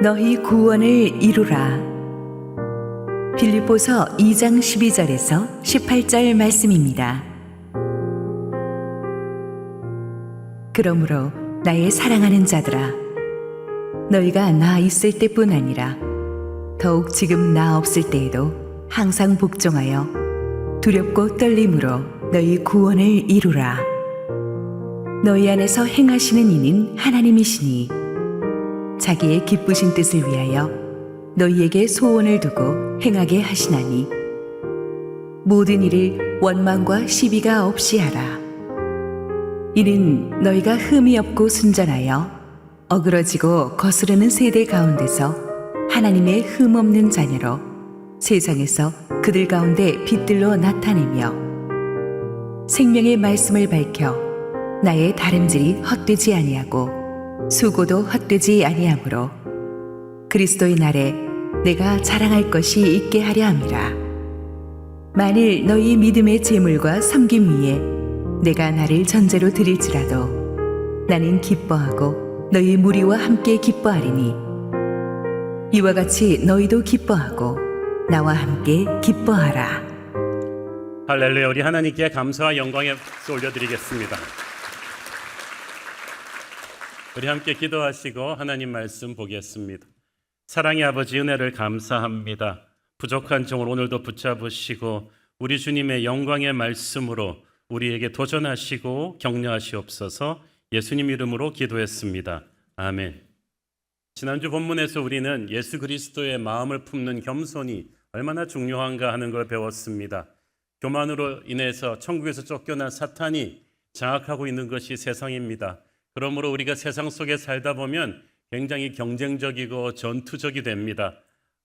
너희 구원을 이루라. 빌립보서 2장 12절에서 18절 말씀입니다. 그러므로 나의 사랑하는 자들아, 너희가 나 있을 때뿐 아니라 더욱 지금 나 없을 때에도 항상 복종하여 두렵고 떨림으로 너희 구원을 이루라. 너희 안에서 행하시는 이는 하나님이시니 자기의 기쁘신 뜻을 위하여 너희에게 소원을 두고 행하게 하시나니 모든 일을 원망과 시비가 없이 하라. 이는 너희가 흠이 없고 순전하여 어그러지고 거스르는 세대 가운데서 하나님의 흠 없는 자녀로 세상에서 그들 가운데 빛들로 나타내며 생명의 말씀을 밝혀 나의 다름질이 헛되지 아니하고 수고도 헛되지 아니하므로 그리스도의 날에 내가 자랑할 것이 있게 하려 함이라. 만일 너희 믿음의 제물과 섬김 위에 내가 나를 전제로 드릴지라도 나는 기뻐하고 너희 무리와 함께 기뻐하리니 이와 같이 너희도 기뻐하고 나와 함께 기뻐하라. 할렐루야. 우리 하나님께 감사와 영광의 박수 올려드리겠습니다. 우리 함께 기도하시고 하나님 말씀 보겠습니다. 사랑의 아버지, 은혜를 감사합니다. 부족한 종을 오늘도 붙잡으시고 우리 주님의 영광의 말씀으로 우리에게 도전하시고 격려하시옵소서. 예수님 이름으로 기도했습니다. 아멘. 지난주 본문에서 우리는 예수 그리스도의 마음을 품는 겸손이 얼마나 중요한가 하는 걸 배웠습니다. 교만으로 인해서 천국에서 쫓겨난 사탄이 장악하고 있는 것이 세상입니다. 그러므로 우리가 세상 속에 살다 보면 굉장히 경쟁적이고 전투적이 됩니다.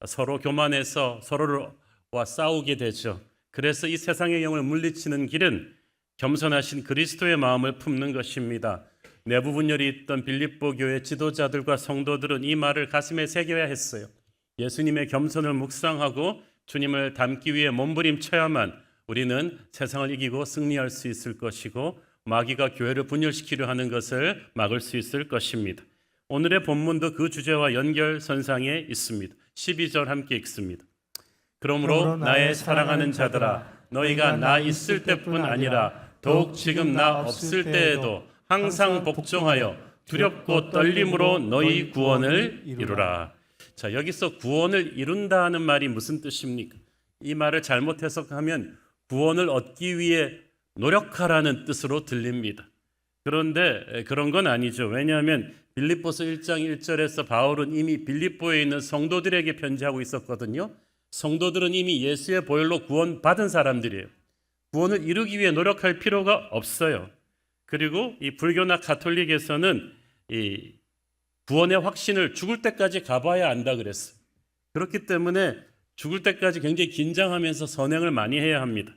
서로 교만해서 서로와 싸우게 되죠. 그래서 이 세상의 영을 물리치는 길은 겸손하신 그리스도의 마음을 품는 것입니다. 내부 분열이 있던 빌립보 교회 지도자들과 성도들은 이 말을 가슴에 새겨야 했어요. 예수님의 겸손을 묵상하고 주님을 닮기 위해 몸부림쳐야만 우리는 세상을 이기고 승리할 수 있을 것이고 마귀가 교회를 분열시키려 하는 것을 막을 수 있을 것입니다. 오늘의 본문도 그 주제와 연결선상에 있습니다. 12절 함께 읽습니다. 그러므로 나의 사랑하는 자들아, 너희가 나 있을 때뿐 아니라 더욱 지금 나 없을 때에도 항상 복종하여 두렵고 떨림으로 너희 구원을 이루라. 자, 여기서 구원을 이룬다 하는 말이 무슨 뜻입니까? 이 말을 잘못 해석하면 구원을 얻기 위해 노력하라는 뜻으로 들립니다. 그런데 그런 건 아니죠. 왜냐하면 빌립보서 1장 1절에서 바울은 이미 빌립보에 있는 성도들에게 편지하고 있었거든요. 성도들은 이미 예수의 보혈로 구원받은 사람들이에요. 구원을 이루기 위해 노력할 필요가 없어요. 그리고 이 불교나 가톨릭에서는 이 구원의 확신을 죽을 때까지 가봐야 안다 그랬어요. 그렇기 때문에 죽을 때까지 굉장히 긴장하면서 선행을 많이 해야 합니다.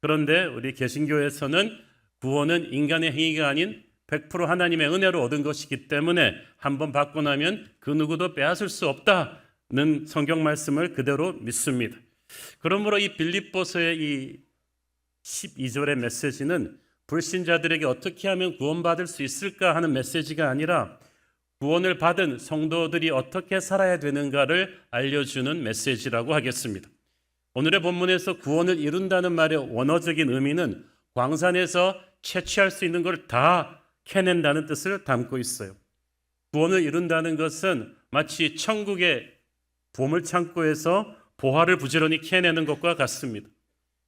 그런데 우리 개신교에서는 구원은 인간의 행위가 아닌 100% 하나님의 은혜로 얻은 것이기 때문에 한번 받고 나면 그 누구도 빼앗을 수 없다는 성경 말씀을 그대로 믿습니다. 그러므로 이 빌립보서의 이 12절의 메시지는 불신자들에게 어떻게 하면 구원받을 수 있을까 하는 메시지가 아니라 구원을 받은 성도들이 어떻게 살아야 되는가를 알려주는 메시지라고 하겠습니다. 오늘의 본문에서 구원을 이룬다는 말의 원어적인 의미는 광산에서 채취할 수 있는 걸 다 캐낸다는 뜻을 담고 있어요. 구원을 이룬다는 것은 마치 천국의 보물창고에서 보화를 부지런히 캐내는 것과 같습니다.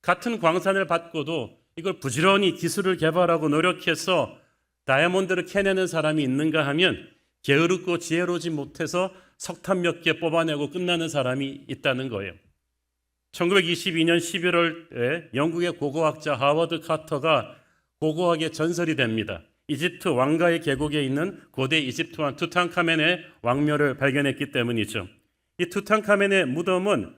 같은 광산을 받고도 이걸 부지런히 기술을 개발하고 노력해서 다이아몬드를 캐내는 사람이 있는가 하면 게으르고 지혜로지 못해서 석탄 몇 개 뽑아내고 끝나는 사람이 있다는 거예요. 1922년 11월에 영국의 고고학자 하워드 카터가 고고학의 전설이 됩니다. 이집트 왕가의 계곡에 있는 고대 이집트 왕 투탕카멘의 왕묘를 발견했기 때문이죠. 이 투탕카멘의 무덤은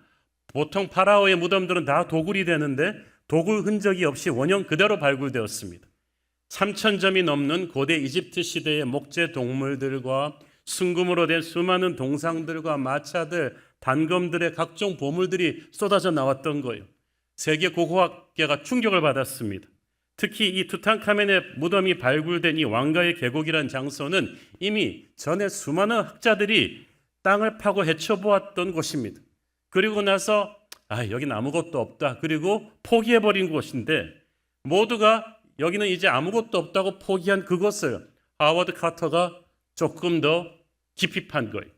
보통 파라오의 무덤들은 다 도굴이 되는데 도굴 흔적이 없이 원형 그대로 발굴되었습니다. 3,000점이 넘는 고대 이집트 시대의 목재 동물들과 순금으로 된 수많은 동상들과 마차들, 단검들의 각종 보물들이 쏟아져 나왔던 거예요. 세계 고고학계가 충격을 받았습니다. 특히 이 투탕카멘의 무덤이 발굴된 이 왕가의 계곡이라는 장소는 이미 전에 수많은 학자들이 땅을 파고 헤쳐보았던 곳입니다. 그리고 나서 여기는 아무것도 없다. 그리고 포기해버린 곳인데 모두가 여기는 이제 아무것도 없다고 포기한 그것을 하워드 카터가 조금 더 깊이 판 거예요.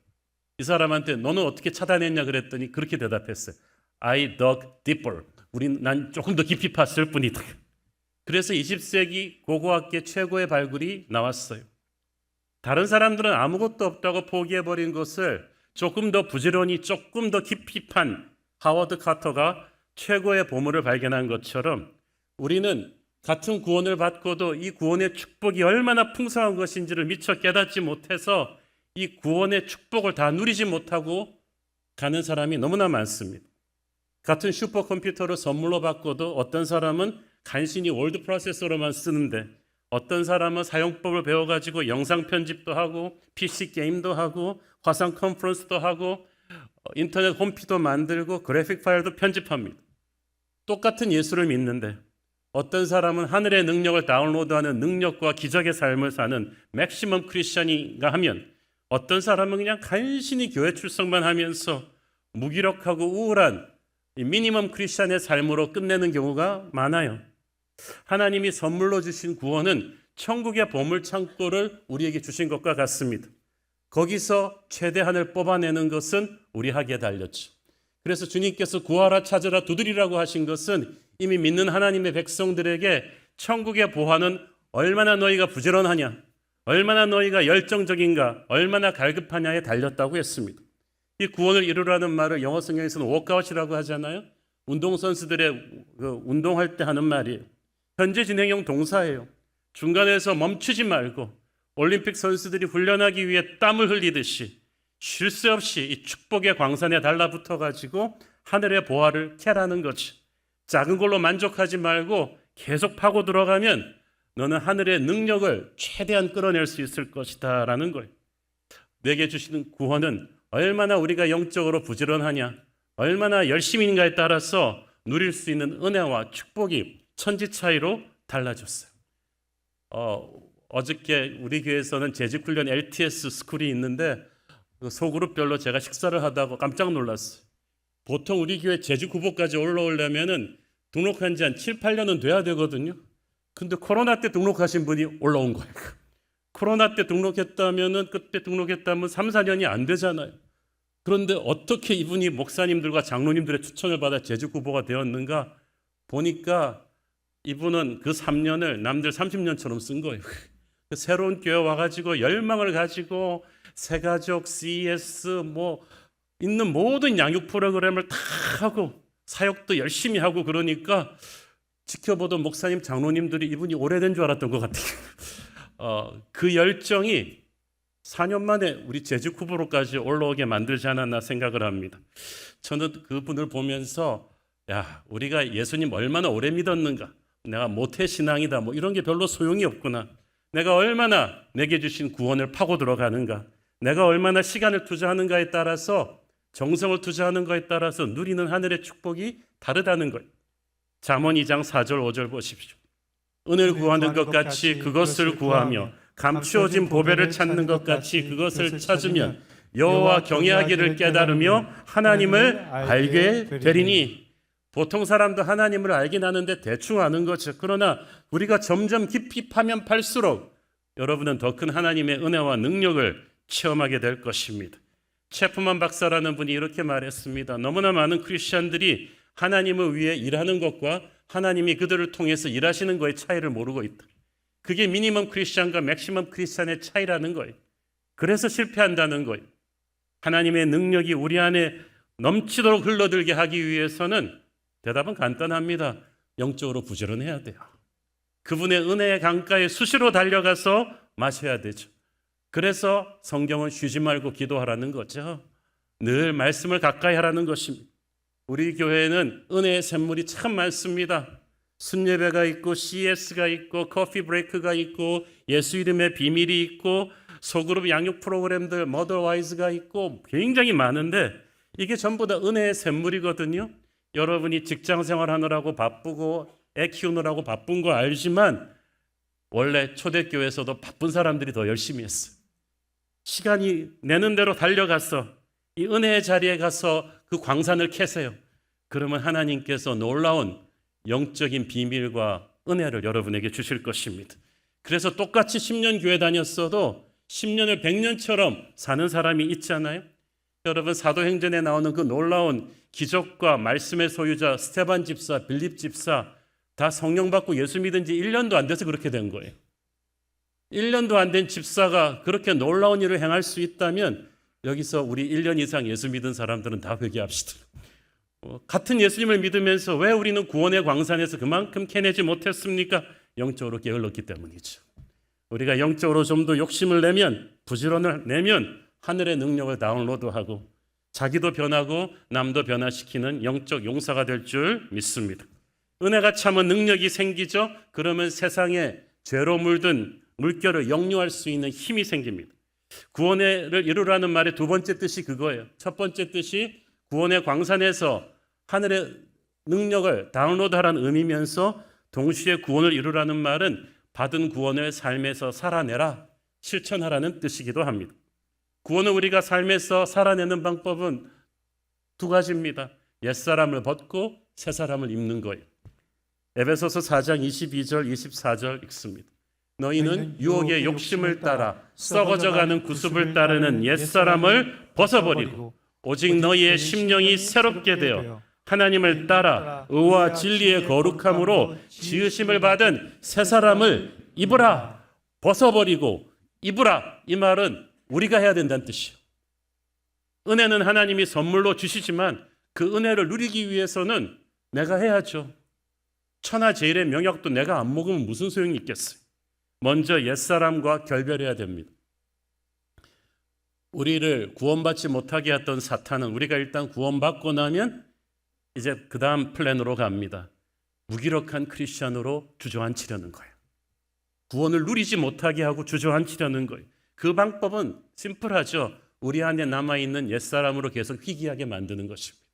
이 사람한테 너는 어떻게 찾아냈냐 그랬더니 그렇게 대답했어요. I dug deeper. 난 조금 더 깊이 팠을 뿐이다. 그래서 20세기 고고학계 최고의 발굴이 나왔어요. 다른 사람들은 아무것도 없다고 포기해버린 것을 조금 더 부지런히 조금 더 깊이 판 하워드 카터가 최고의 보물을 발견한 것처럼 우리는 같은 구원을 받고도 이 구원의 축복이 얼마나 풍성한 것인지를 미처 깨닫지 못해서 이 구원의 축복을 다 누리지 못하고 가는 사람이 너무나 많습니다. 같은 슈퍼컴퓨터를 선물로 받고도 어떤 사람은 간신히 월드 프로세서로만 쓰는데 어떤 사람은 사용법을 배워가지고 영상 편집도 하고 PC 게임도 하고 화상 컨퍼런스도 하고 인터넷 홈피도 만들고 그래픽 파일도 편집합니다. 똑같은 예수를 믿는데 어떤 사람은 하늘의 능력을 다운로드하는 능력과 기적의 삶을 사는 맥시멈 크리스천인가 하면 어떤 사람은 그냥 간신히 교회 출석만 하면서 무기력하고 우울한 미니멈 크리스천의 삶으로 끝내는 경우가 많아요. 하나님이 선물로 주신 구원은 천국의 보물 창고를 우리에게 주신 것과 같습니다. 거기서 최대한을 뽑아내는 것은 우리 하기에 달렸죠. 그래서 주님께서 구하라 찾으라 두드리라고 하신 것은 이미 믿는 하나님의 백성들에게 천국의 보화는 얼마나 너희가 부지런하냐, 얼마나 너희가 열정적인가, 얼마나 갈급하냐에 달렸다고 했습니다. 이 구원을 이루라는 말을 영어 성경에서는 워크아웃이라고 하잖아요. 운동선수들의 운동할 때 하는 말이에요. 현재 진행형 동사예요. 중간에서 멈추지 말고 올림픽 선수들이 훈련하기 위해 땀을 흘리듯이 쉴 새 없이 이 축복의 광산에 달라붙어 가지고 하늘의 보화를 캐라는 거지. 작은 걸로 만족하지 말고 계속 파고 들어가면 너는 하늘의 능력을 최대한 끌어낼 수 있을 것이다 라는 거예요. 내게 주시는 구원은 얼마나 우리가 영적으로 부지런하냐, 얼마나 열심인가에 따라서 누릴 수 있는 은혜와 축복이 천지 차이로 달라졌어요. 어저께 우리 교회에서는 재직훈련 LTS 스쿨이 있는데 소그룹별로 제가 식사를 하다가 깜짝 놀랐어요. 보통 우리 교회 재직 후보까지 올라오려면 등록한 지 한 7, 8년은 돼야 되거든요. 근데 코로나 때 등록하신 분이 올라온 거예요. 코로나 때 등록했다면 그때 등록했다면 3, 4년이 안 되잖아요. 그런데 어떻게 이분이 목사님들과 장로님들의 추천을 받아 재직 후보가 되었는가 보니까 이분은 그 3년을 남들 30년처럼 쓴 거예요. 새로운 교회 와가지고 열망을 가지고 새가족, CES 있는 모든 양육 프로그램을 다 하고 사역도 열심히 하고 그러니까 지켜보던 목사님, 장로님들이 이분이 오래된 줄 알았던 것 같아요. 그 열정이 4년 만에 우리 재직 후보로까지 올라오게 만들지 않았나 생각을 합니다. 저는 그분을 보면서 우리가 예수님 얼마나 오래 믿었는가, 내가 모태신앙이다 이런 게 별로 소용이 없구나, 내가 얼마나 내게 주신 구원을 파고 들어가는가, 내가 얼마나 시간을 투자하는가에 따라서, 정성을 투자하는 거에 따라서 누리는 하늘의 축복이 다르다는 거예요. 잠언 2장 4절 5절 보십시오. 은을 구하는 것 같이 그것을 구하며 감추어진 보배를 찾는 것 같이 그것을 찾으면 여호와 경외하기를 깨달으며 하나님을 알게 되리니. 보통 사람도 하나님을 알긴 하는데 대충 아는 거죠. 그러나 우리가 점점 깊이 파면 팔수록 여러분은 더 큰 하나님의 은혜와 능력을 체험하게 될 것입니다. 체프만 박사라는 분이 이렇게 말했습니다. 너무나 많은 크리스천들이 하나님을 위해 일하는 것과 하나님이 그들을 통해서 일하시는 것의 차이를 모르고 있다. 그게 미니멈 크리스천과 맥시멈 크리스천의 차이라는 거예요. 그래서 실패한다는 거예요. 하나님의 능력이 우리 안에 넘치도록 흘러들게 하기 위해서는 대답은 간단합니다. 영적으로 부지런해야 돼요. 그분의 은혜의 강가에 수시로 달려가서 마셔야 되죠. 그래서 성경은 쉬지 말고 기도하라는 거죠. 늘 말씀을 가까이 하라는 것입니다. 우리 교회는 은혜의 샘물이 참 많습니다. 순예배가 있고 CS가 있고 커피 브레이크가 있고 예수 이름의 비밀이 있고 소그룹 양육 프로그램들 머더와이즈가 있고 굉장히 많은데 이게 전부 다 은혜의 샘물이거든요. 여러분이 직장 생활하느라고 바쁘고 애 키우느라고 바쁜 거 알지만 원래 초대교회에서도 바쁜 사람들이 더 열심히 했어요. 시간이 내는 대로 달려가서 이 은혜의 자리에 가서 그 광산을 캐세요. 그러면 하나님께서 놀라운 영적인 비밀과 은혜를 여러분에게 주실 것입니다. 그래서 똑같이 10년 교회 다녔어도 10년을 100년처럼 사는 사람이 있잖아요. 여러분 사도행전에 나오는 그 놀라운 기적과 말씀의 소유자 스테반 집사, 빌립 집사 다 성령 받고 예수 믿은 지 1년도 안 돼서 그렇게 된 거예요. 1년도 안 된 집사가 그렇게 놀라운 일을 행할 수 있다면 여기서 우리 1년 이상 예수 믿은 사람들은 다 회개합시다. 같은 예수님을 믿으면서 왜 우리는 구원의 광산에서 그만큼 캐내지 못했습니까? 영적으로 게을렀기 때문이죠. 우리가 영적으로 좀 더 욕심을 내면, 부지런을 내면 하늘의 능력을 다운로드하고 자기도 변하고 남도 변화시키는 영적 용사가 될 줄 믿습니다. 은혜가 참은 능력이 생기죠. 그러면 세상에 죄로 물든 물결을 역류할 수 있는 힘이 생깁니다. 구원을 이루라는 말의 두 번째 뜻이 그거예요. 첫 번째 뜻이 구원의 광산에서 하늘의 능력을 다운로드하라는 의미면서 동시에 구원을 이루라는 말은 받은 구원을 삶에서 살아내라, 실천하라는 뜻이기도 합니다. 구원을 우리가 삶에서 살아내는 방법은 두 가지입니다. 옛사람을 벗고 새사람을 입는 거예요. 에베소서 4장 22절 24절 읽습니다. 너희는 유혹의 욕심을 따라 썩어져가는 구습을 따르는 옛사람을 벗어버리고 오직 너희의 심령이 새롭게 되어 하나님을 따라 의와 진리의 거룩함으로 지으심을 받은 새사람을 입으라. 벗어버리고 입으라. 이 말은 우리가 해야 된다는 뜻이에요. 은혜는 하나님이 선물로 주시지만 그 은혜를 누리기 위해서는 내가 해야죠. 천하제일의 명약도 내가 안 먹으면 무슨 소용이 있겠어요. 먼저 옛사람과 결별해야 됩니다. 우리를 구원받지 못하게 했던 사탄은 우리가 일단 구원받고 나면 이제 그 다음 플랜으로 갑니다. 무기력한 크리스찬으로 주저앉히려는 거예요. 구원을 누리지 못하게 하고 주저앉히려는 거예요. 그 방법은 심플하죠. 우리 안에 남아있는 옛사람으로 계속 희귀하게 만드는 것입니다.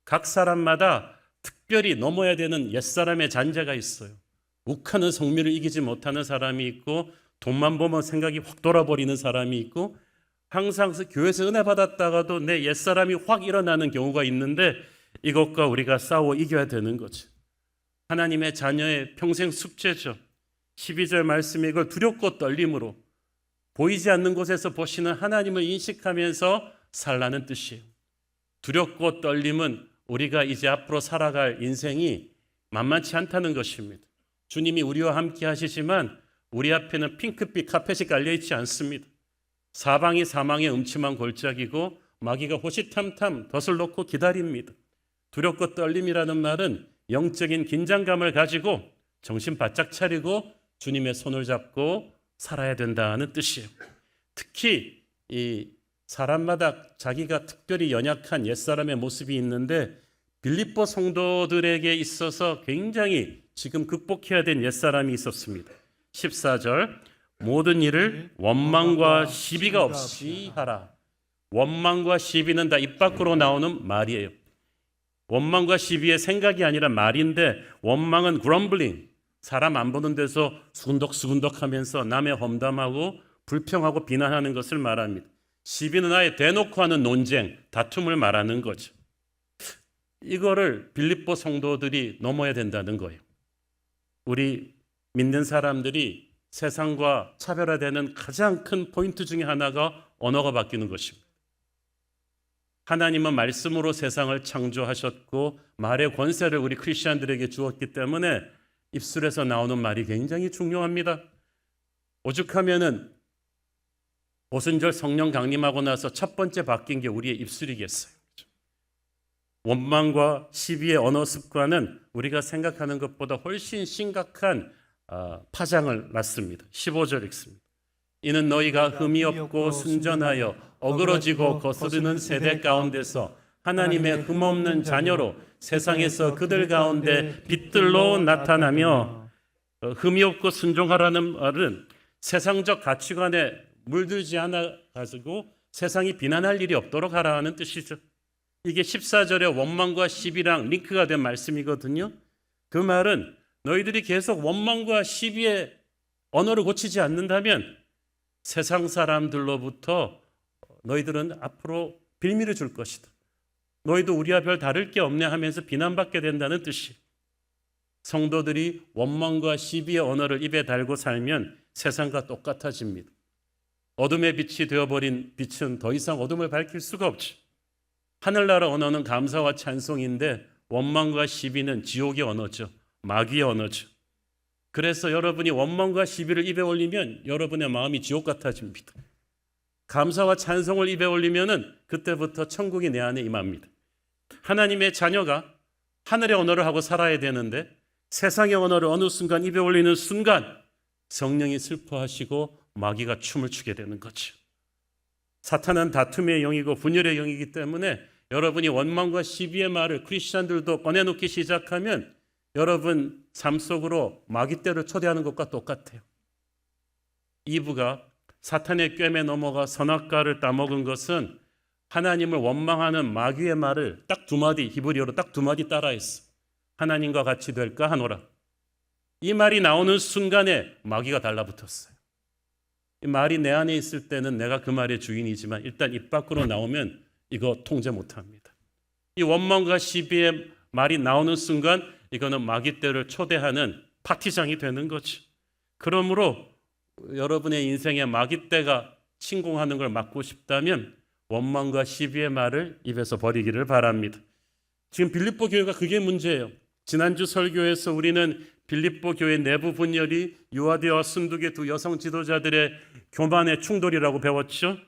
각 사람마다 특별히 넘어야 되는 옛사람의 잔재가 있어요. 욱하는 성미를 이기지 못하는 사람이 있고 돈만 보면 생각이 확 돌아버리는 사람이 있고 항상 교회에서 은혜 받았다가도 내 옛사람이 확 일어나는 경우가 있는데 이것과 우리가 싸워 이겨야 되는 거죠. 하나님의 자녀의 평생 숙제죠. 12절 말씀이 이걸 두렵고 떨림으로 보이지 않는 곳에서 보시는 하나님을 인식하면서 살라는 뜻이에요. 두렵고 떨림은 우리가 이제 앞으로 살아갈 인생이 만만치 않다는 것입니다. 주님이 우리와 함께 하시지만 우리 앞에는 핑크빛 카펫이 깔려있지 않습니다. 사방이 사망의 음침한 골짜기고 마귀가 호시탐탐 덫을 놓고 기다립니다. 두렵고 떨림이라는 말은 영적인 긴장감을 가지고 정신 바짝 차리고 주님의 손을 잡고 살아야 된다는 뜻이에요. 특히 이 사람마다 자기가 특별히 연약한 옛사람의 모습이 있는데 빌립보 성도들에게 있어서 굉장히 지금 극복해야 된 옛사람이 있었습니다. 14절 모든 일을 원망과 시비가 없이 하라. 원망과 시비는 다 입 밖으로 나오는 말이에요. 원망과 시비의 생각이 아니라 말인데 원망은 grumbling, 사람 안 보는 데서 수근덕수근덕 하면서 남의 험담하고 불평하고 비난하는 것을 말합니다. 시비는 아예 대놓고 하는 논쟁, 다툼을 말하는 거죠. 이거를 빌립보 성도들이 넘어야 된다는 거예요. 우리 믿는 사람들이 세상과 차별화되는 가장 큰 포인트 중에 하나가 언어가 바뀌는 것입니다. 하나님은 말씀으로 세상을 창조하셨고 말의 권세를 우리 크리스천들에게 주었기 때문에 입술에서 나오는 말이 굉장히 중요합니다. 오죽하면은 오순절 성령 강림하고 나서 첫 번째 바뀐 게 우리의 입술이겠어요. 원망과 시비의 언어 습관은 우리가 생각하는 것보다 훨씬 심각한 파장을 낳습니다. 15절 읽습니다. 이는 너희가 흠이 없고 순전하여 어그러지고 거스르는 세대 가운데서 하나님의 흠없는 자녀로 세상에서 그들 가운데 빛들로 나타나며 흠이 없고 순종하라는 말은 세상적 가치관에 물들지 않아 가지고 세상이 비난할 일이 없도록 하라는 뜻이죠. 이게 14절의 원망과 시비랑 링크가 된 말씀이거든요. 그 말은 너희들이 계속 원망과 시비의 언어를 고치지 않는다면 세상 사람들로부터 너희들은 앞으로 빌미를 줄 것이다. 너희도 우리와 별 다를 게 없네 하면서 비난받게 된다는 뜻이. 성도들이 원망과 시비의 언어를 입에 달고 살면 세상과 똑같아집니다. 어둠의 빛이 되어버린 빛은 더 이상 어둠을 밝힐 수가 없죠. 하늘나라 언어는 감사와 찬송인데 원망과 시비는 지옥의 언어죠. 마귀의 언어죠. 그래서 여러분이 원망과 시비를 입에 올리면 여러분의 마음이 지옥 같아집니다. 감사와 찬송을 입에 올리면은 그때부터 천국이 내 안에 임합니다. 하나님의 자녀가 하늘의 언어를 하고 살아야 되는데 세상의 언어를 어느 순간 입에 올리는 순간 성령이 슬퍼하시고 마귀가 춤을 추게 되는 거죠. 사탄은 다툼의 영이고 분열의 영이기 때문에 여러분이 원망과 시비의 말을 크리스찬들도 꺼내놓기 시작하면 여러분 삶 속으로 마귀떼를 초대하는 것과 똑같아요. 이브가 사탄의 꿰매 넘어가 선악과를 따먹은 것은 하나님을 원망하는 마귀의 말을 딱 두 마디, 히브리어로 딱 두 마디 따라했어. 하나님과 같이 될까 하노라. 이 말이 나오는 순간에 마귀가 달라붙었어요. 이 말이 내 안에 있을 때는 내가 그 말의 주인이지만 일단 입 밖으로 나오면 이거 통제 못합니다. 이 원망과 시비의 말이 나오는 순간 이거는 마귀떼를 초대하는 파티장이 되는 거죠. 그러므로 여러분의 인생에 마귀떼가 침공하는 걸 막고 싶다면 원망과 시비의 말을 입에서 버리기를 바랍니다. 지금 빌립보 교회가 그게 문제예요. 지난주 설교에서 우리는 빌립보 교회 내부 분열이 유아디와 순두계 두 여성 지도자들의 교만의 충돌이라고 배웠죠.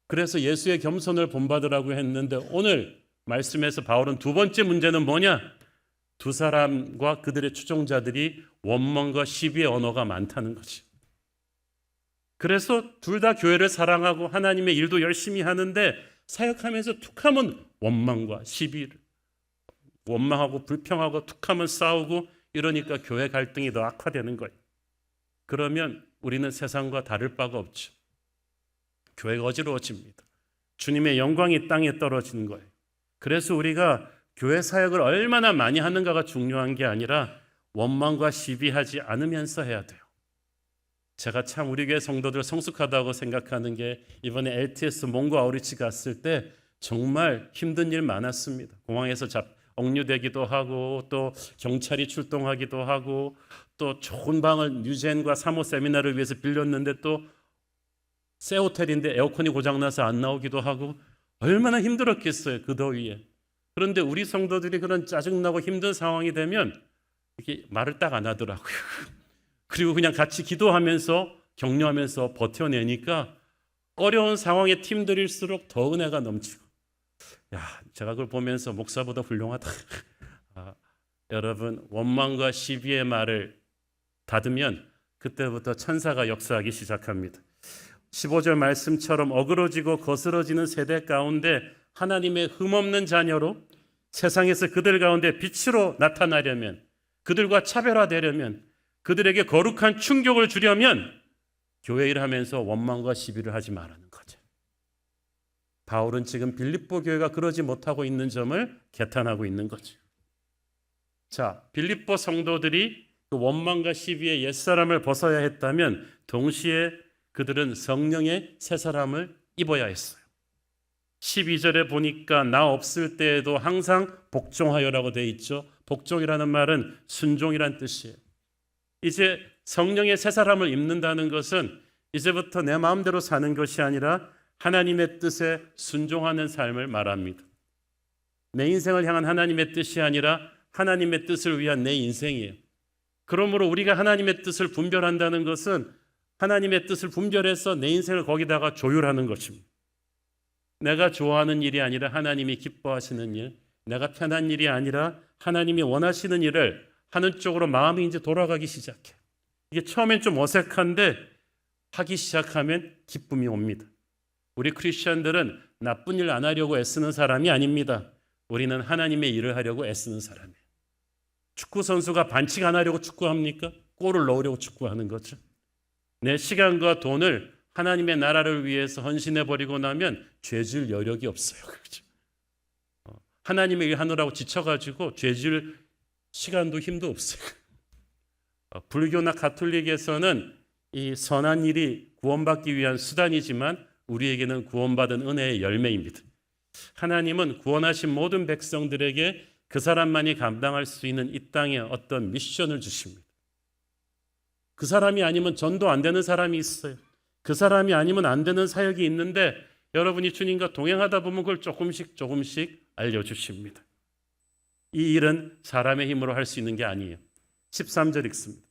그래서 예수의 겸손을 본받으라고 했는데 오늘 말씀에서 바울은 두 번째 문제는 뭐냐? 두 사람과 그들의 추종자들이 원망과 시비의 언어가 많다는 거지. 그래서 둘 다 교회를 사랑하고 하나님의 일도 열심히 하는데 사역하면서 툭하면 원망과 시비를, 원망하고 불평하고 툭하면 싸우고 이러니까 교회 갈등이 더 악화되는 거예요. 그러면 우리는 세상과 다를 바가 없죠. 교회가 어지러워집니다. 주님의 영광이 땅에 떨어지는 거예요. 그래서 우리가 교회 사역을 얼마나 많이 하는가가 중요한 게 아니라 원망과 시비하지 않으면서 해야 돼요. 제가 참 우리 교회 성도들 성숙하다고 생각하는 게 이번에 LTS 몽고 아우리치 갔을 때 정말 힘든 일 많았습니다. 공항에서 억류되기도 하고 또 경찰이 출동하기도 하고 또 좋은 방을 유젠과 사모 세미나를 위해서 빌렸는데 또 새 호텔인데 에어컨이 고장나서 안 나오기도 하고 얼마나 힘들었겠어요. 그 더위에. 그런데 우리 성도들이 그런 짜증나고 힘든 상황이 되면 이렇게 말을 딱 안 하더라고요. 그리고 그냥 같이 기도하면서 격려하면서 버텨내니까 어려운 상황에 팀들일수록 더 은혜가 넘치고 제가 그걸 보면서 목사보다 훌륭하다. 여러분 원망과 시비의 말을 닫으면 그때부터 천사가 역사하기 시작합니다. 15절 말씀처럼 어그러지고 거스러지는 세대 가운데 하나님의 흠없는 자녀로 세상에서 그들 가운데 빛으로 나타나려면 그들과 차별화되려면 그들에게 거룩한 충격을 주려면 교회 일을 하면서 원망과 시비를 하지 말라는 거죠. 바울은 지금 빌립보 교회가 그러지 못하고 있는 점을 개탄하고 있는 거죠. 자, 빌립보 성도들이 그 원망과 시비의 옛사람을 벗어야 했다면 동시에 그들은 성령의 새 사람을 입어야 했어요. 12절에 보니까 나 없을 때에도 항상 복종하여라고 되어 있죠. 복종이라는 말은 순종이란 뜻이에요. 이제 성령의 새 사람을 입는다는 것은 이제부터 내 마음대로 사는 것이 아니라 하나님의 뜻에 순종하는 삶을 말합니다. 내 인생을 향한 하나님의 뜻이 아니라 하나님의 뜻을 위한 내 인생이에요. 그러므로 우리가 하나님의 뜻을 분별한다는 것은 하나님의 뜻을 분별해서 내 인생을 거기다가 조율하는 것입니다. 내가 좋아하는 일이 아니라 하나님이 기뻐하시는 일, 내가 편한 일이 아니라 하나님이 원하시는 일을 하는 쪽으로 마음이 이제 돌아가기 시작해. 이게 처음엔 좀 어색한데 하기 시작하면 기쁨이 옵니다. 우리 크리스천들은 나쁜 일 안 하려고 애쓰는 사람이 아닙니다. 우리는 하나님의 일을 하려고 애쓰는 사람이에요. 축구 선수가 반칙 안 하려고 축구합니까? 골을 넣으려고 축구하는 거죠. 내 시간과 돈을 하나님의 나라를 위해서 헌신해버리고 나면 죄질 여력이 없어요. 그렇죠? 하나님의 일 하느라고 지쳐가지고 죄질 시간도 힘도 없어요. 불교나 가톨릭에서는 이 선한 일이 구원받기 위한 수단이지만 우리에게는 구원받은 은혜의 열매입니다. 하나님은 구원하신 모든 백성들에게 그 사람만이 감당할 수 있는 이 땅에 어떤 미션을 주십니다. 그 사람이 아니면 전도 안 되는 사람이 있어요. 그 사람이 아니면 안 되는 사역이 있는데 여러분이 주님과 동행하다 보면 그걸 조금씩 알려주십니다. 이 일은 사람의 힘으로 할 수 있는 게 아니에요. 13절 읽습니다.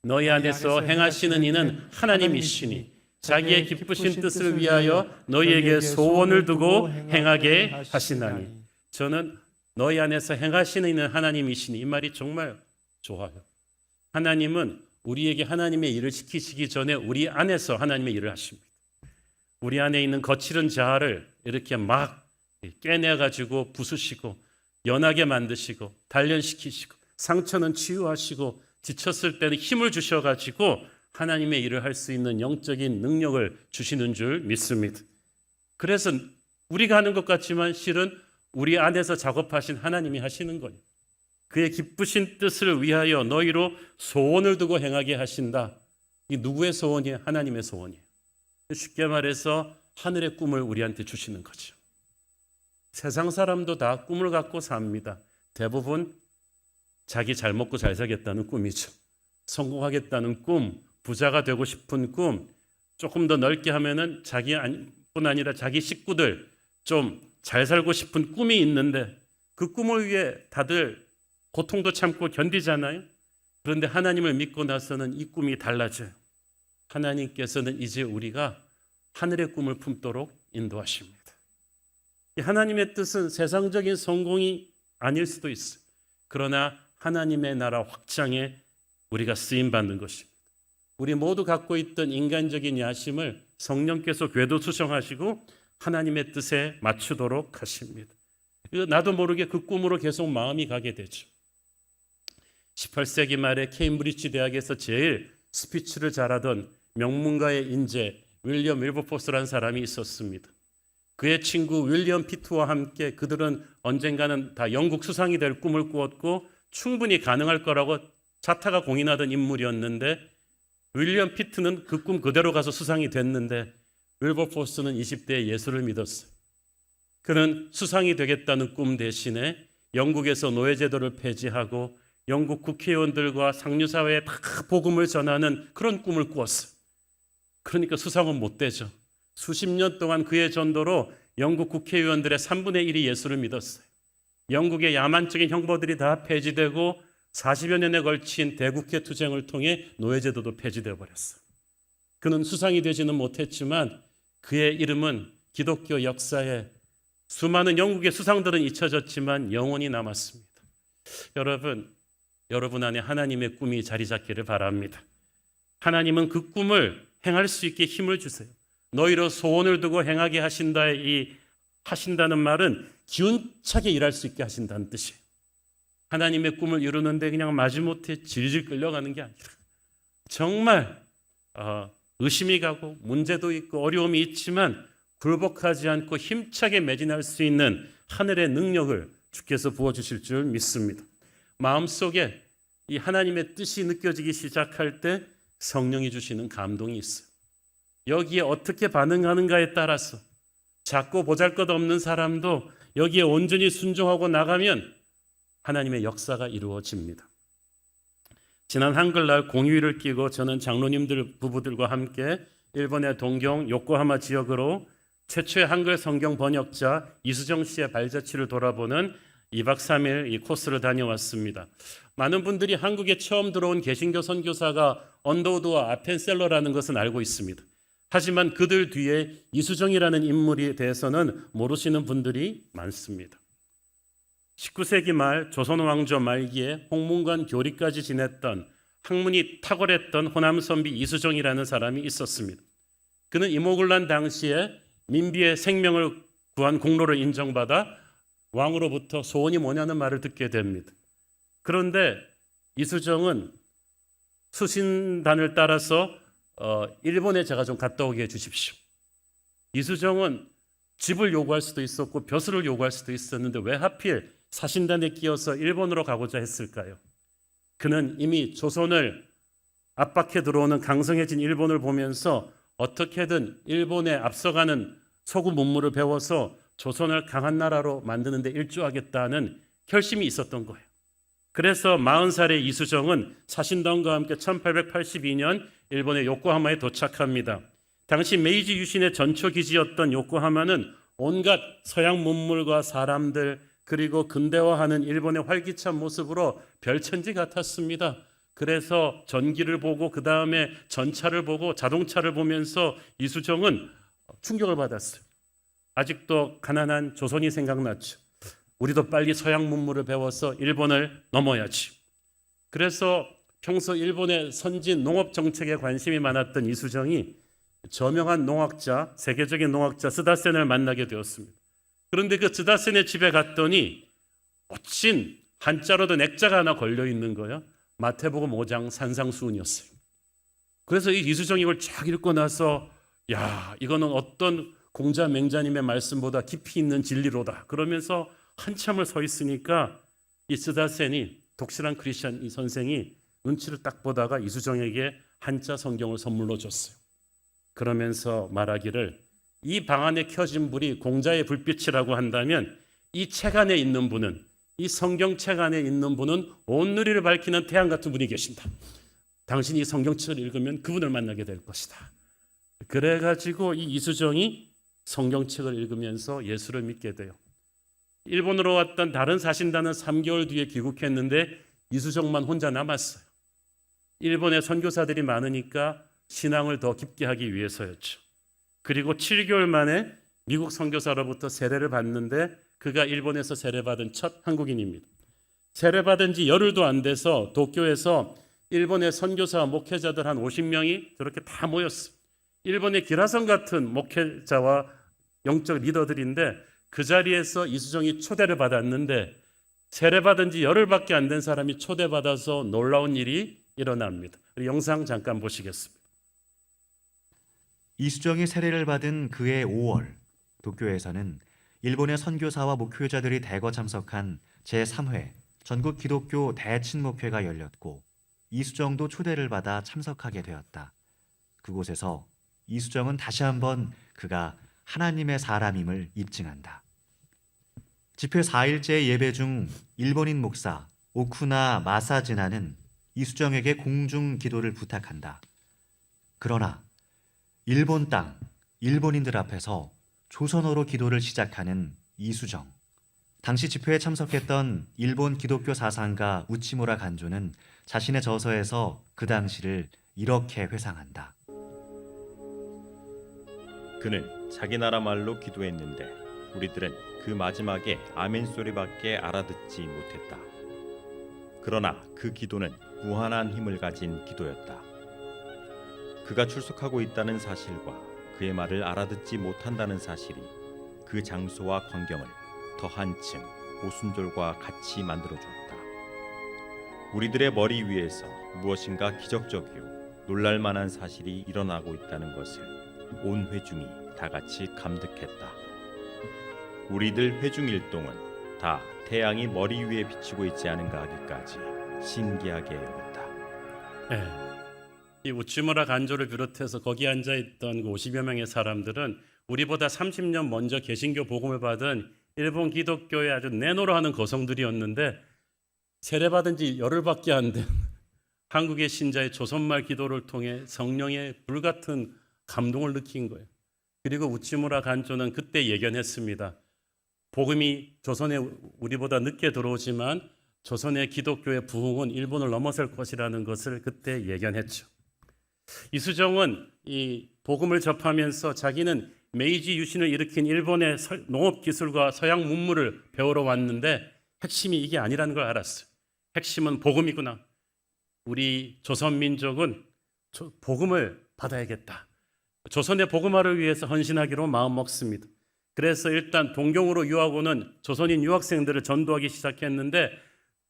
너희 안에서 행하시는 이는 하나님이시니 자기의 기쁘신 뜻을 위하여 너희에게 소원을 두고 행하게 하시나니. 저는 너희 안에서 행하시는 이는 하나님이시니 이 말이 정말 좋아요. 하나님은 우리에게 하나님의 일을 시키시기 전에 우리 안에서 하나님의 일을 하십니다. 우리 안에 있는 거칠은 자아를 이렇게 막 깨내가지고 부수시고 연하게 만드시고 단련시키시고 상처는 치유하시고 지쳤을 때는 힘을 주셔가지고 하나님의 일을 할 수 있는 영적인 능력을 주시는 줄 믿습니다. 그래서 우리가 하는 것 같지만 실은 우리 안에서 작업하신 하나님이 하시는 거예요. 그의 기쁘신 뜻을 위하여 너희로 소원을 두고 행하게 하신다. 이 누구의 소원이에요? 하나님의 소원이에요. 쉽게 말해서 하늘의 꿈을 우리한테 주시는 거죠. 세상 사람도 다 꿈을 갖고 삽니다. 대부분 자기 잘 먹고 잘 살겠다는 꿈이죠. 성공하겠다는 꿈, 부자가 되고 싶은 꿈, 조금 더 넓게 하면은 자기뿐 아니라 자기 식구들 좀 잘 살고 싶은 꿈이 있는데 그 꿈을 위해 다들 고통도 참고 견디잖아요. 그런데 하나님을 믿고 나서는 이 꿈이 달라져요. 하나님께서는 이제 우리가 하늘의 꿈을 품도록 인도하십니다. 이 하나님의 뜻은 세상적인 성공이 아닐 수도 있어요. 그러나 하나님의 나라 확장에 우리가 쓰임받는 것입니다. 우리 모두 갖고 있던 인간적인 야심을 성령께서 궤도수정하시고 하나님의 뜻에 맞추도록 하십니다. 나도 모르게 그 꿈으로 계속 마음이 가게 되죠. 18세기 말에 케임브리지 대학에서 제일 스피치를 잘하던 명문가의 인재 윌리엄 윌버포스라는 사람이 있었습니다. 그의 친구 윌리엄 피트와 함께 그들은 언젠가는 다 영국 수상이 될 꿈을 꾸었고 충분히 가능할 거라고 자타가 공인하던 인물이었는데 윌리엄 피트는 그 꿈 그대로 가서 수상이 됐는데 윌버포스는 20대에 예수를 믿었어요. 그는 수상이 되겠다는 꿈 대신에 영국에서 노예제도를 폐지하고 영국 국회의원들과 상류사회에 다 복음을 전하는 그런 꿈을 꾸었어요. 그러니까 수상은 못 되죠. 수십 년 동안 그의 전도로 영국 국회의원들의 3분의 1이 예수를 믿었어요. 영국의 야만적인 형벌들이 다 폐지되고 40여 년에 걸친 대국회 투쟁을 통해 노예제도도 폐지되어 버렸어요. 그는 수상이 되지는 못했지만 그의 이름은 기독교 역사에 수많은 영국의 수상들은 잊혀졌지만 영원히 남았습니다. 여러분 안에 하나님의 꿈이 자리 잡기를 바랍니다. 하나님은 그 꿈을 행할 수 있게 힘을 주세요. 너희로 소원을 두고 행하게 하신다는 말은 기운차게 일할 수 있게 하신다는 뜻이에요. 하나님의 꿈을 이루는데 그냥 마지못해 질질 끌려가는 게 아니라 정말 의심이 가고 문제도 있고 어려움이 있지만 굴복하지 않고 힘차게 매진할 수 있는 하늘의 능력을 주께서 부어주실 줄 믿습니다. 마음속에 이 하나님의 뜻이 느껴지기 시작할 때 성령이 주시는 감동이 있어요. 여기에 어떻게 반응하는가에 따라서 작고 보잘것없는 사람도 여기에 온전히 순종하고 나가면 하나님의 역사가 이루어집니다. 지난 한글날 공휴일을 끼고 저는 장로님들 부부들과 함께 일본의 동경 요코하마 지역으로 최초의 한글 성경 번역자 이수정 씨의 발자취를 돌아보는 2박 3일 이 코스를 다녀왔습니다. 많은 분들이 한국에 처음 들어온 개신교 선교사가 언더우드와 아펜셀러라는 것은 알고 있습니다. 하지만 그들 뒤에 이수정이라는 인물에 대해서는 모르시는 분들이 많습니다. 19세기 말 조선 왕조 말기에 홍문관 교리까지 지냈던 학문이 탁월했던 호남선비 이수정이라는 사람이 있었습니다. 그는 이모군란 당시에 민비의 생명을 구한 공로를 인정받아 왕으로부터 소원이 뭐냐는 말을 듣게 됩니다. 그런데 이수정은 수신단을 따라서 일본에 제가 좀 갔다 오게 해주십시오. 이수정은 집을 요구할 수도 있었고 벼슬을 요구할 수도 있었는데 왜 하필 사신단에 끼어서 일본으로 가고자 했을까요? 그는 이미 조선을 압박해 들어오는 강성해진 일본을 보면서 어떻게든 일본에 앞서가는 서구 문물을 배워서 조선을 강한 나라로 만드는 데 일조하겠다는 결심이 있었던 거예요. 그래서 40살의 이수정은 사신단과 함께 1882년 일본의 요코하마에 도착합니다. 당시 메이지 유신의 전초기지였던 요코하마는 온갖 서양 문물과 사람들 그리고 근대화하는 일본의 활기찬 모습으로 별천지 같았습니다. 그래서 전기를 보고 그 다음에 전차를 보고 자동차를 보면서 이수정은 충격을 받았어요. 아직도 가난한 조선이 생각났죠. 우리도 빨리 서양 문물을 배워서 일본을 넘어야지. 그래서 평소 일본의 선진 농업 정책에 관심이 많았던 이수정이 저명한 농학자, 세계적인 농학자 스다센을 만나게 되었습니다. 그런데 그 스다센의 집에 갔더니 멋진 한자로도 액자가 하나 걸려 있는 거예요. 마태복음 5장 산상수훈이었어요. 그래서 이 이수정이 이걸 쫙 읽고 나서 야, 이거는 어떤 공자 맹자님의 말씀보다 깊이 있는 진리로다. 그러면서 한참을 서 있으니까 이 스다센이 독실한 크리스찬 이 선생이 눈치를 딱 보다가 이수정에게 한자 성경을 선물로 줬어요. 그러면서 말하기를 이 방 안에 켜진 불이 공자의 불빛이라고 한다면 이 책 안에 있는 분은 이 성경책 안에 있는 분은 온 누리를 밝히는 태양 같은 분이 계신다. 당신이 이 성경책을 읽으면 그분을 만나게 될 것이다. 그래가지고 이 이수정이 성경책을 읽으면서 예수를 믿게 돼요. 일본으로 왔던 다른 사신단은 3개월 뒤에 귀국했는데 이수정만 혼자 남았어요. 일본의 선교사들이 많으니까 신앙을 더 깊게 하기 위해서였죠. 그리고 7개월 만에 미국 선교사로부터 세례를 받는데 그가 일본에서 세례받은 첫 한국인입니다. 세례받은 지 열흘도 안 돼서 도쿄에서 일본의 선교사 목회자들 한 50명이 저렇게 다 모였어요. 일본의 기라성 같은 목회자와 영적 리더들인데 그 자리에서 이수정이 초대를 받았는데 세례받은 지 열흘밖에 안 된 사람이 초대받아서 놀라운 일이 일어납니다. 영상 잠깐 보시겠습니다. 이수정이 세례를 받은 그해 5월 도쿄에서는 일본의 선교사와 목회자들이 대거 참석한 제3회 전국 기독교 대친목회가 열렸고 이수정도 초대를 받아 참석하게 되었다. 그곳에서 이수정은 다시 한번 그가 하나님의 사람임을 입증한다. 집회 4일째 예배 중 일본인 목사 오쿠나 마사지나는 이수정에게 공중 기도를 부탁한다. 그러나 일본 땅, 일본인들 앞에서 조선어로 기도를 시작하는 이수정. 당시 집회에 참석했던 일본 기독교 사상가 우치무라 간조는 자신의 저서에서 그 당시를 이렇게 회상한다. 그는 자기 나라 말로 기도했는데 우리들은 그 마지막에 아멘 소리밖에 알아듣지 못했다. 그러나 그 기도는 무한한 힘을 가진 기도였다. 그가 출석하고 있다는 사실과 그의 말을 알아듣지 못한다는 사실이 그 장소와 광경을 더 한층 오순절과 같이 만들어주었다. 우리들의 머리 위에서 무엇인가 기적적이요 놀랄만한 사실이 일어나고 있다는 것을 온 회중이 다 같이 감득했다. 우리들 회중 일동은 다 태양이 머리 위에 비치고 있지 않은가 하기까지 신기하게 여겼다. 네. 이 우치무라 간조를 비롯해서 거기 앉아있던 50여 명의 사람들은 우리보다 30년 먼저 개신교 복음을 받은 일본 기독교의 아주 내노라하는 거성들이었는데 세례받은 지 열흘밖에 안 된 한국의 신자의 조선말 기도를 통해 성령의 불같은 감동을 느낀 거예요. 그리고 우치무라 간조는 그때 예견했습니다. 복음이 조선에 우리보다 늦게 들어오지만 조선의 기독교의 부흥은 일본을 넘어설 것이라는 것을 그때 예견했죠. 이수정은 이 복음을 접하면서 자기는 메이지 유신을 일으킨 일본의 농업 기술과 서양 문물을 배우러 왔는데 핵심이 이게 아니라는 걸 알았어요. 핵심은 복음이구나. 우리 조선 민족은 복음을 받아야겠다. 조선의 복음화를 위해서 헌신하기로 마음먹습니다. 그래서 일단 동경으로 유학 오는 조선인 유학생들을 전도하기 시작했는데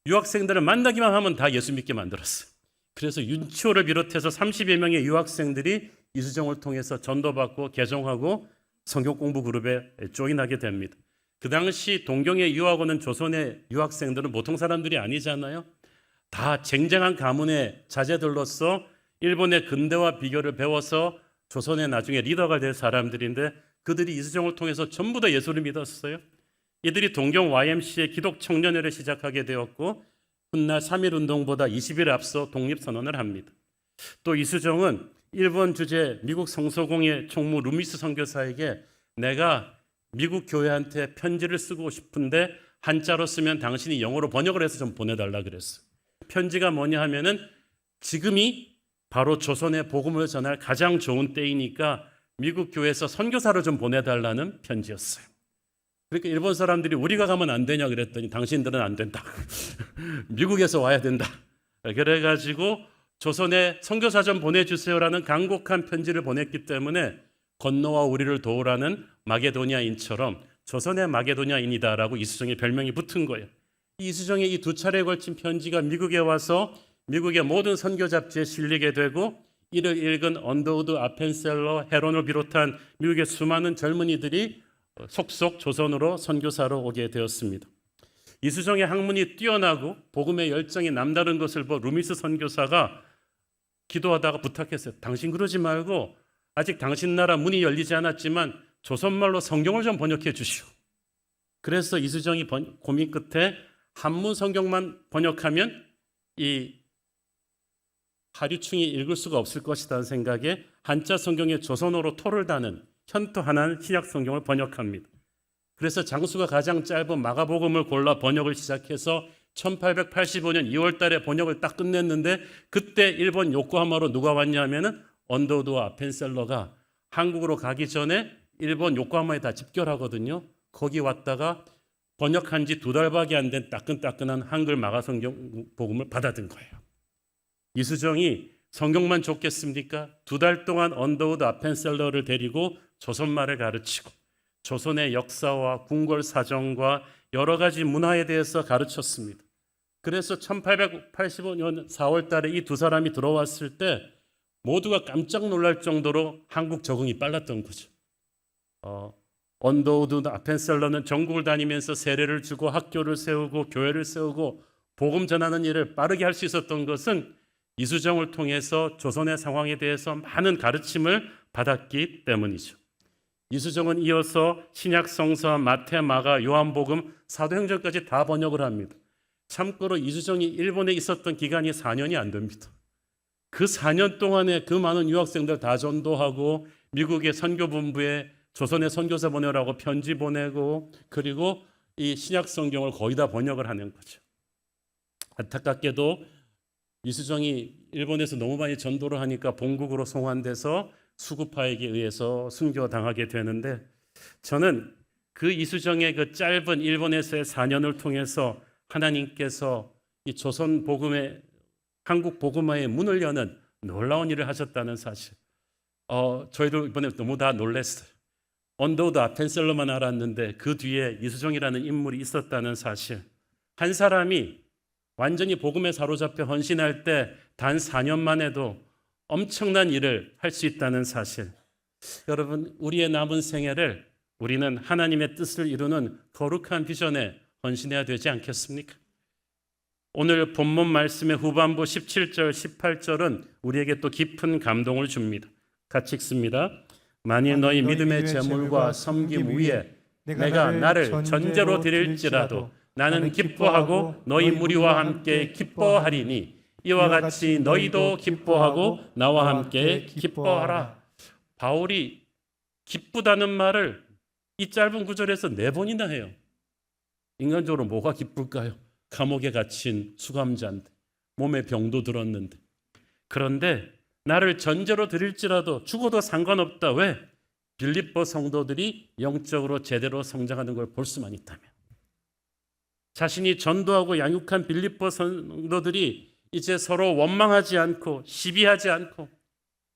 유학생들을 만나기만 하면 다 예수 믿게 만들었어요. 그래서 윤치호를 비롯해서 30여 명의 유학생들이 이수정을 통해서 전도받고 개종하고 성경 공부 그룹에 조인하게 됩니다. 그 당시 동경에 유학 오는 조선의 유학생들은 보통 사람들이 아니잖아요. 다 쟁쟁한 가문의 자제들로서 일본의 근대화 비결을 배워서 조선의 나중에 리더가 될 사람들인데 그들이 이수정을 통해서 전부 다 예수를 믿었어요. 이들이 동경 YMCA 기독 청년회를 시작하게 되었고 훗날 3.1 운동보다 20일 앞서 독립선언을 합니다. 또 이수정은 일본 주재 미국 성서공회 총무 루미스 선교사에게 내가 미국 교회한테 편지를 쓰고 싶은데 한자로 쓰면 당신이 영어로 번역을 해서 좀 보내달라 그랬어요. 편지가 뭐냐 하면은 지금이 바로 조선의 복음을 전할 가장 좋은 때이니까 미국 교회에서 선교사를 좀 보내달라는 편지였어요. 그러니까 일본 사람들이 우리가 가면 안 되냐 그랬더니 당신들은 안 된다. 미국에서 와야 된다. 그래가지고 조선에 선교사 좀 보내주세요라는 간곡한 편지를 보냈기 때문에 건너와 우리를 도우라는 마게도니아인처럼 조선의 마게도니아인이다라고 이수정의 별명이 붙은 거예요. 이수정의 이 두 차례에 걸친 편지가 미국에 와서 미국의 모든 선교 잡지에 실리게 되고 이를 읽은 언더우드 아펜셀러 헤론을 비롯한 미국의 수많은 젊은이들이 속속 조선으로 선교사로 오게 되었습니다. 이수정의 학문이 뛰어나고 복음의 열정이 남다른 것을 본 루미스 선교사가 기도하다가 부탁했어요. 당신 그러지 말고 아직 당신 나라 문이 열리지 않았지만 조선말로 성경을 좀 번역해 주시오. 그래서 이수정이 고민 끝에 한문 성경만 번역하면 이 하류층이 읽을 수가 없을 것이라는 생각에 한자 성경에 조선어로 토를 다는 현토 하나는 신약 성경을 번역합니다. 그래서 장수가 가장 짧은 마가복음을 골라 번역을 시작해서 1885년 2월 달에 번역을 딱 끝냈는데 그때 일본 요코하마로 누가 왔냐면은 언더우드와 아펜셀러가 한국으로 가기 전에 일본 요코하마에 다 집결하거든요. 거기 왔다가 번역한 지 2달밖에 안 된 따끈따끈한 한글 마가성경 복음을 받아든 거예요. 이수정이 성경만 줬겠습니까? 2달 동안 언더우드 아펜셀러를 데리고 조선말을 가르치고 조선의 역사와 궁궐 사정과 여러 가지 문화에 대해서 가르쳤습니다. 그래서 1885년 4월 달에 이 두 사람이 들어왔을 때 모두가 깜짝 놀랄 정도로 한국 적응이 빨랐던 거죠. 언더우드 아펜셀러는 전국을 다니면서 세례를 주고 학교를 세우고 교회를 세우고 복음 전하는 일을 빠르게 할 수 있었던 것은 이수정을 통해서 조선의 상황에 대해서 많은 가르침을 받았기 때문이죠. 이수정은 이어서 신약 성서, 마태, 마가, 요한복음, 사도행전까지 다 번역을 합니다. 참고로 이수정이 일본에 있었던 기간이 4년이 안 됩니다. 그 4년 동안에 그 많은 유학생들 다 전도하고 미국의 선교본부에 조선의 선교사 보내라고 편지 보내고 그리고 이 신약 성경을 거의 다 번역을 하는 거죠. 안타깝게도 이수정이 일본에서 너무 많이 전도를 하니까 본국으로 송환돼서 수구파에게 의해서 순교당하게 되는데 저는 그 이수정의 그 짧은 일본에서의 4년을 통해서 하나님께서 이 조선 복음의 한국 복음화의 문을 여는 놀라운 일을 하셨다는 사실. 저희도 이번에 너무 다 놀랐어요. 언더우드 아펜셀러만 알았는데 그 뒤에 이수정이라는 인물이 있었다는 사실. 한 사람이 완전히 복음에 사로잡혀 헌신할 때 단 4년 만에도 엄청난 일을 할 수 있다는 사실. 여러분, 우리의 남은 생애를 우리는 하나님의 뜻을 이루는 거룩한 비전에 헌신해야 되지 않겠습니까? 오늘 본문 말씀의 후반부 17절, 18절은 우리에게 또 깊은 감동을 줍니다. 같이 읽습니다. 만일 너희 믿음의 제물과 섬김 위에 내가 나를 전제로 드릴지라도 나는 기뻐하고 너희 무리와 함께 기뻐하리니 이와 같이 너희도 기뻐하고 나와 함께 기뻐하라. 바울이 기쁘다는 말을 이 짧은 구절에서 4번이나 해요. 인간적으로 뭐가 기쁠까요? 감옥에 갇힌 수감자인데 몸에 병도 들었는데 그런데 나를 전제로 드릴지라도 죽어도 상관없다. 왜? 빌립보 성도들이 영적으로 제대로 성장하는 걸 볼 수만 있다면. 자신이 전도하고 양육한 빌립보 성도들이 이제 서로 원망하지 않고 시비하지 않고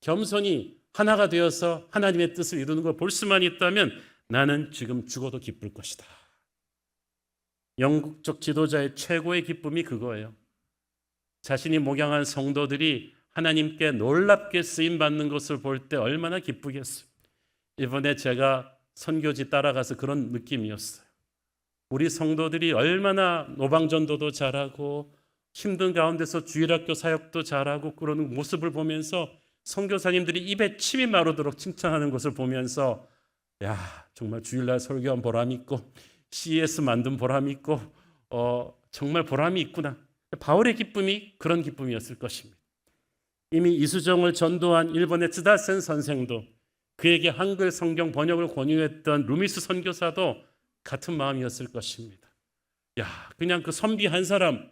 겸손히 하나가 되어서 하나님의 뜻을 이루는 걸 볼 수만 있다면 나는 지금 죽어도 기쁠 것이다. 영국적 지도자의 최고의 기쁨이 그거예요. 자신이 목양한 성도들이 하나님께 놀랍게 쓰임받는 것을 볼 때 얼마나 기쁘겠어요. 이번에 제가 선교지 따라가서 그런 느낌이었어요. 우리 성도들이 얼마나 노방전도도 잘하고 힘든 가운데서 주일학교 사역도 잘하고 그러는 모습을 보면서 선교사님들이 입에 침이 마르도록 칭찬하는 것을 보면서 야, 정말 주일날 설교한 보람 있고 CES 만든 보람 있고 정말 보람이 있구나. 바울의 기쁨이 그런 기쁨이었을 것입니다. 이미 이수정을 전도한 일본의 츠다센 선생도, 그에게 한글 성경 번역을 권유했던 루미스 선교사도 같은 마음이었을 것입니다. 야, 그냥 그 선비 한 사람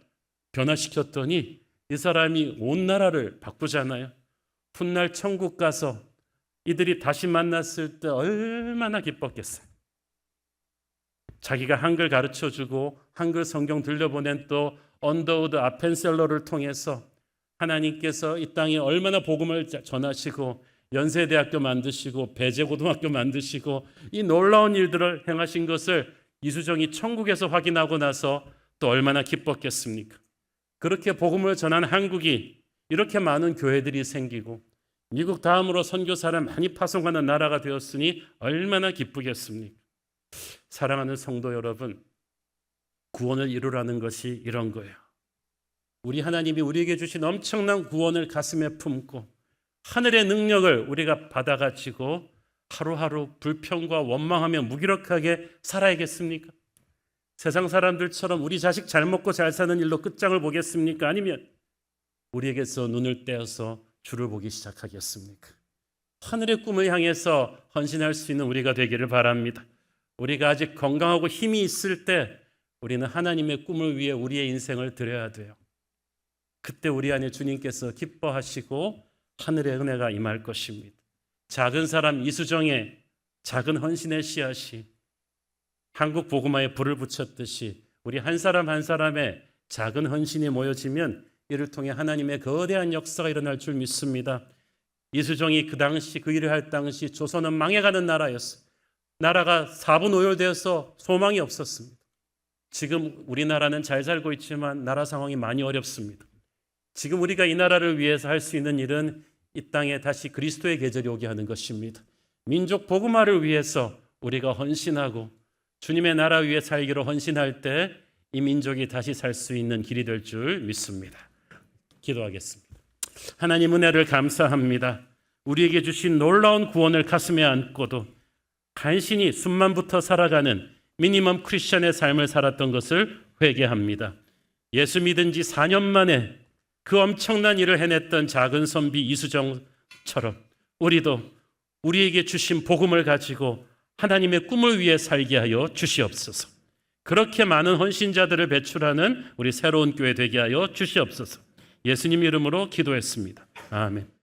변화시켰더니 이 사람이 온 나라를 바꾸잖아요. 훗날 천국 가서 이들이 다시 만났을 때 얼마나 기뻤겠어요. 자기가 한글 가르쳐주고 한글 성경 들려보낸 또 언더우드 아펜셀러를 통해서 하나님께서 이 땅에 얼마나 복음을 전하시고 연세대학교 만드시고 배재고등학교 만드시고 이 놀라운 일들을 행하신 것을 이수정이 천국에서 확인하고 나서 또 얼마나 기뻤겠습니까? 그렇게 복음을 전한 한국이 이렇게 많은 교회들이 생기고 미국 다음으로 선교사를 많이 파송하는 나라가 되었으니 얼마나 기쁘겠습니까? 사랑하는 성도 여러분, 구원을 이루라는 것이 이런 거예요. 우리 하나님이 우리에게 주신 엄청난 구원을 가슴에 품고 하늘의 능력을 우리가 받아가지고 하루하루 불평과 원망하며 무기력하게 살아야겠습니까? 세상 사람들처럼 우리 자식 잘 먹고 잘 사는 일로 끝장을 보겠습니까? 아니면 우리에게서 눈을 떼어서 주를 보기 시작하겠습니까? 하늘의 꿈을 향해서 헌신할 수 있는 우리가 되기를 바랍니다. 우리가 아직 건강하고 힘이 있을 때 우리는 하나님의 꿈을 위해 우리의 인생을 드려야 돼요. 그때 우리 안에 주님께서 기뻐하시고 하늘의 은혜가 임할 것입니다. 작은 사람 이수정의 작은 헌신의 씨앗이 한국 복음화에 불을 붙였듯이 우리 한 사람 한 사람의 작은 헌신이 모여지면 이를 통해 하나님의 거대한 역사가 일어날 줄 믿습니다. 이수정이 그 당시 그 일을 할 당시 조선은 망해가는 나라였어요. 나라가 4분 오열되어서 소망이 없었습니다. 지금 우리나라는 잘 살고 있지만 나라 상황이 많이 어렵습니다. 지금 우리가 이 나라를 위해서 할 수 있는 일은 이 땅에 다시 그리스도의 계절이 오게 하는 것입니다. 민족 복음화를 위해서 우리가 헌신하고 주님의 나라 위에 살기로 헌신할 때 이 민족이 다시 살 수 있는 길이 될 줄 믿습니다. 기도하겠습니다. 하나님 은혜를 감사합니다. 우리에게 주신 놀라운 구원을 가슴에 안고도 간신히 숨만부터 살아가는 미니멈 크리스천의 삶을 살았던 것을 회개합니다. 예수 믿은 지 4년 만에 그 엄청난 일을 해냈던 작은 선비 이수정처럼 우리도 우리에게 주신 복음을 가지고 하나님의 꿈을 위해 살게 하여 주시옵소서. 그렇게 많은 헌신자들을 배출하는 우리 새로운 교회 되게 하여 주시옵소서. 예수님 이름으로 기도했습니다. 아멘.